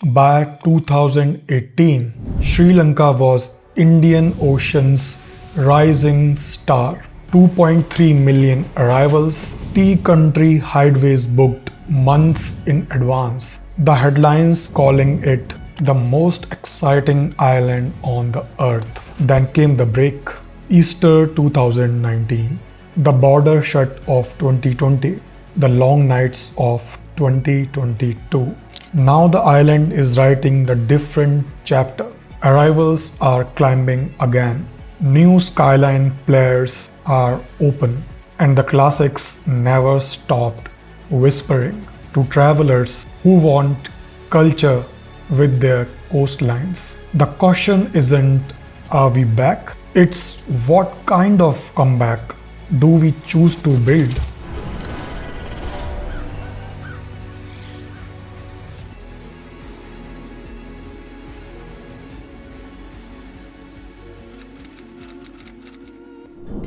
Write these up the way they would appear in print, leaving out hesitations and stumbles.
By 2018, Sri Lanka was Indian Ocean's rising star. 2.3 million arrivals, tea country hideaways booked months in advance. The headlines calling it the most exciting island on the earth. Then came the break. Easter 2019, the border shut of 2020, the long nights of 2022. Now the island is writing the different chapter. Arrivals are climbing again. New skyline players are open, and the classics never stopped whispering to travelers who want culture with their coastlines. The question isn't, are we back? It's what kind of comeback do we choose to build?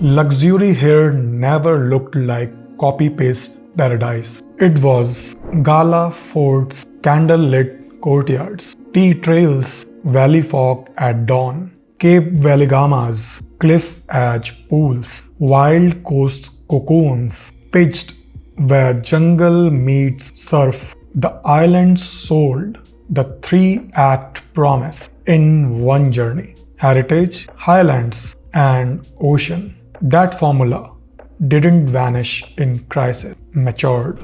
Luxury here never looked like copy-paste paradise. It was gala forts, candle-lit courtyards, tea trails, valley fog at dawn, Cape Weligamas, cliff-edge pools, wild coast cocoons, pitched where jungle meets surf. The island sold the three-act promise in one journey: heritage, highlands, and ocean. That formula didn't vanish in crisis, matured.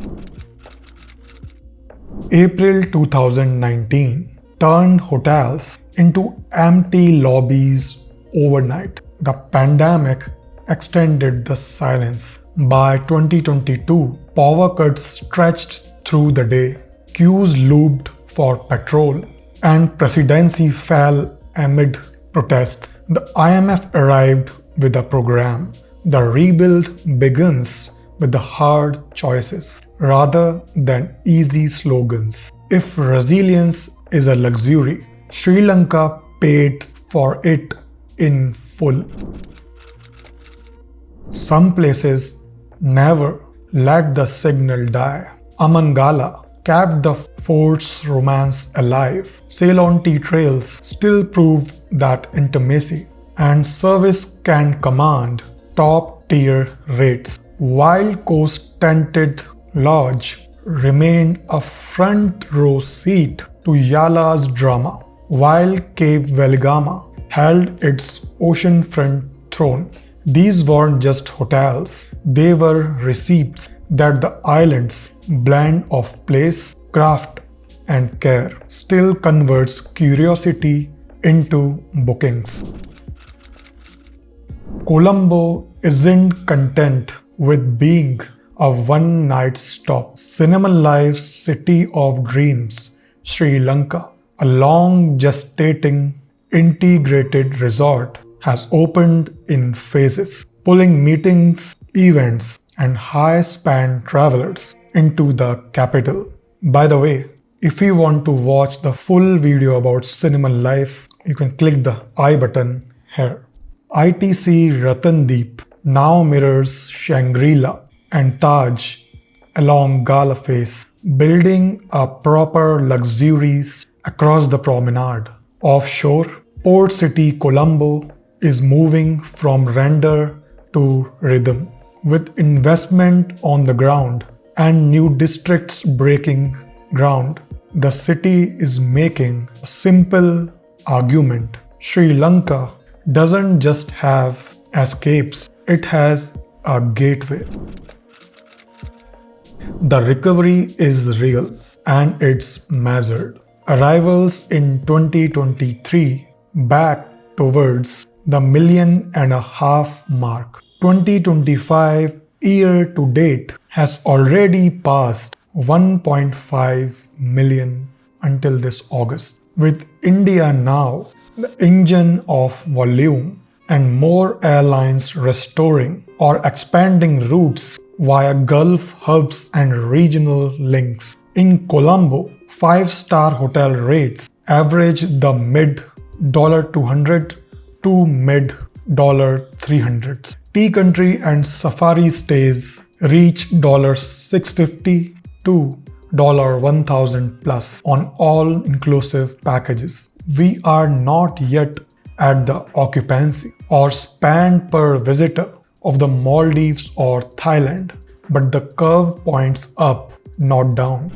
April 2019 turned hotels into empty lobbies overnight. The pandemic extended the silence. By 2022, power cuts stretched through the day. Queues loomed for petrol, and presidency fell amid protests. The IMF arrived with a program. The rebuild begins with the hard choices rather than easy slogans. If resilience is a luxury, Sri Lanka paid for it in full. Some places never let the signal die. Amangalla kept the fort's romance alive. Ceylon tea trails still prove that intimacy and service can command top-tier rates. Wild Coast Tented Lodge remained a front-row seat to Yala's drama, while Cape Weligama held its oceanfront throne. These weren't just hotels, they were receipts that the island's blend of place, craft, and care still converts curiosity into bookings. Colombo isn't content with being a one-night stop. Cinnamon Life's City of Dreams, Sri Lanka, a long gestating integrated resort, has opened in phases, pulling meetings, events, and high-spend travelers into the capital. By the way, if you want to watch the full video about Cinnamon Life, you can click the I button here. ITC Ratnadipa now mirrors Shangri-La and Taj along Gala Face, building a proper luxury across the promenade. Offshore, Port City Colombo is moving from render to rhythm, with investment on the ground and new districts breaking ground. The city is making a simple argument. Sri Lanka doesn't just have escapes, it has a gateway. The recovery is real and it's measured. Arrivals in 2023 back towards the 1.5 million mark. 2025 year to date has already passed 1.5 million until this August. With India now the engine of volume and more airlines restoring or expanding routes via Gulf hubs and regional links. In Colombo, 5-star hotel rates average the mid $200 to mid $300s. Tea country and safari stays reach $650 to $1,000 plus on all-inclusive packages. We are not yet at the occupancy or spend per visitor of the Maldives or Thailand, but the curve points up, not down.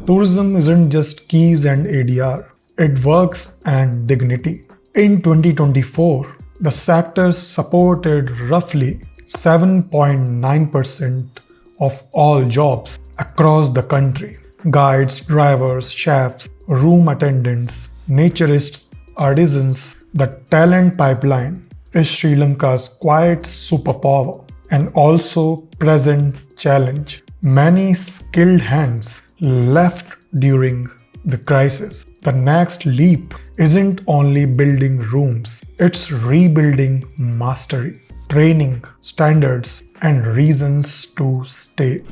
Tourism isn't just keys and ADR, it works and dignity. In 2024, the sector supported roughly 7.9% of all jobs across the country. Guides, drivers, chefs, room attendants, naturists, artisans, the talent pipeline is Sri Lanka's quiet superpower and also present challenge. Many skilled hands left during the crisis. The next leap isn't only building rooms, it's rebuilding mastery, training, standards, and reasons to stay.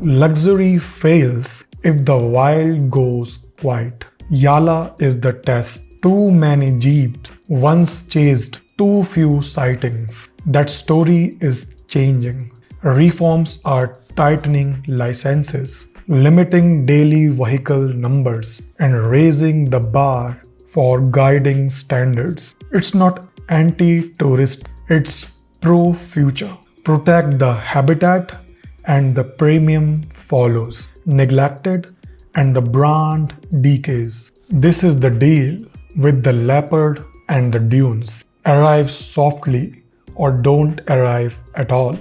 Luxury fails if the wild goes quiet. Yala is the test. Too many jeeps once chased too few sightings. That story is changing. Reforms are tightening licenses, limiting daily vehicle numbers, and raising the bar for guiding standards. It's not anti-tourist, it's pro-future. Protect the habitat and the premium follows. Neglected and the brand decays. This is the deal with the leopard and the dunes. Arrive softly or don't arrive at all.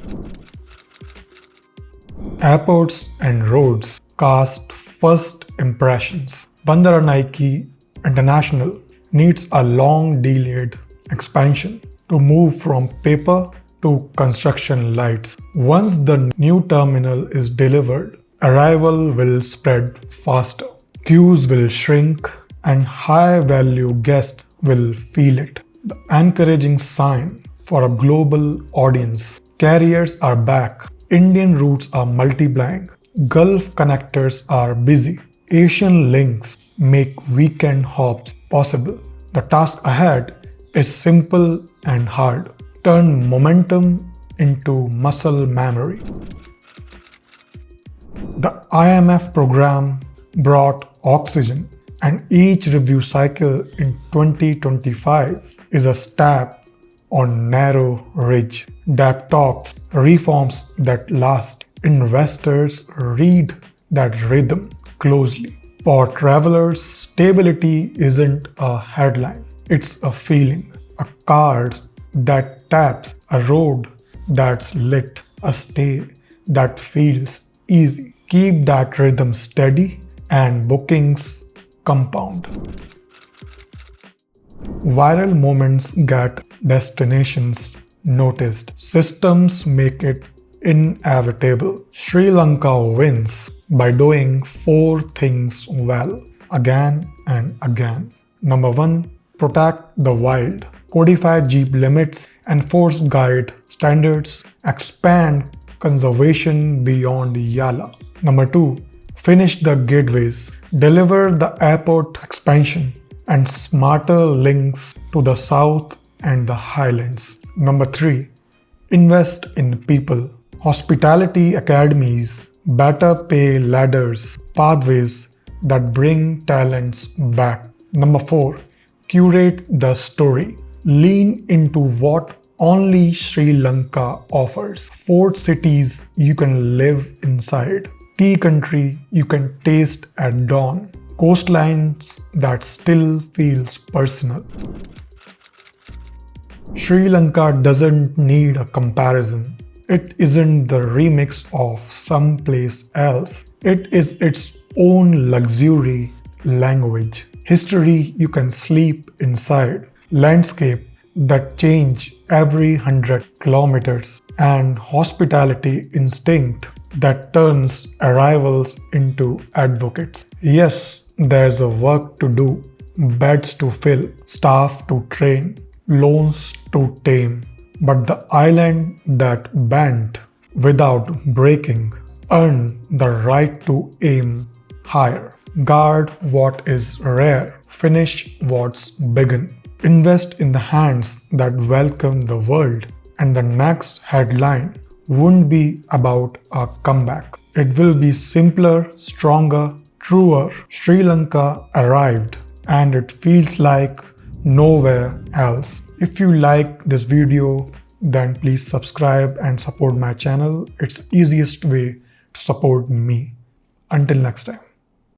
Airports and roads cast first impressions. Bandaranaike International needs a long-delayed expansion to move from paper to construction lights. Once the new terminal is delivered, arrival will spread faster. Queues will shrink and high-value guests will feel it. The encouraging sign for a global audience. Carriers are back. Indian routes are multiplying. Gulf connectors are busy. Asian links make weekend hops possible. The task ahead is simple and hard. Turn momentum into muscle memory. The IMF program brought oxygen, and each review cycle in 2025 is a step on narrow ridge. Debt talks, reforms that last. Investors read that rhythm closely. For travelers, stability isn't a headline, it's a feeling. A card that taps, a road that's lit, a stay that feels easy. Keep that rhythm steady and bookings compound. Viral moments get destinations noticed. Systems make it inevitable. Sri Lanka wins by doing 4 things well, again and again. Number 1. Protect the wild. Codify jeep limits, enforce guide standards, expand conservation beyond Yala. Number 2. Finish the gateways. Deliver the airport expansion and smarter links to the south and the highlands. Number 3. Invest in people. Hospitality academies, better pay ladders, pathways that bring talents back. Number 4. Curate the story. Lean into what only Sri Lanka offers. 4 cities you can live inside. Tea country you can taste at dawn. Coastlines that still feels personal. Sri Lanka doesn't need a comparison. It isn't the remix of someplace else. It is its own luxury language. History you can sleep inside. Landscape that change every 100 kilometers. And hospitality instinct that turns arrivals into advocates. Yes, there's a work to do, beds to fill, staff to train, loans to tame. But the island that bent without breaking earned the right to aim higher. Guard what is rare, finish what's begun. Invest in the hands that welcome the world. And the next headline won't be about a comeback. It will be simpler, stronger, truer. Sri Lanka arrived and it feels like nowhere else. If you like this video, then please subscribe and support my channel. It's easiest way to support me. Until next time.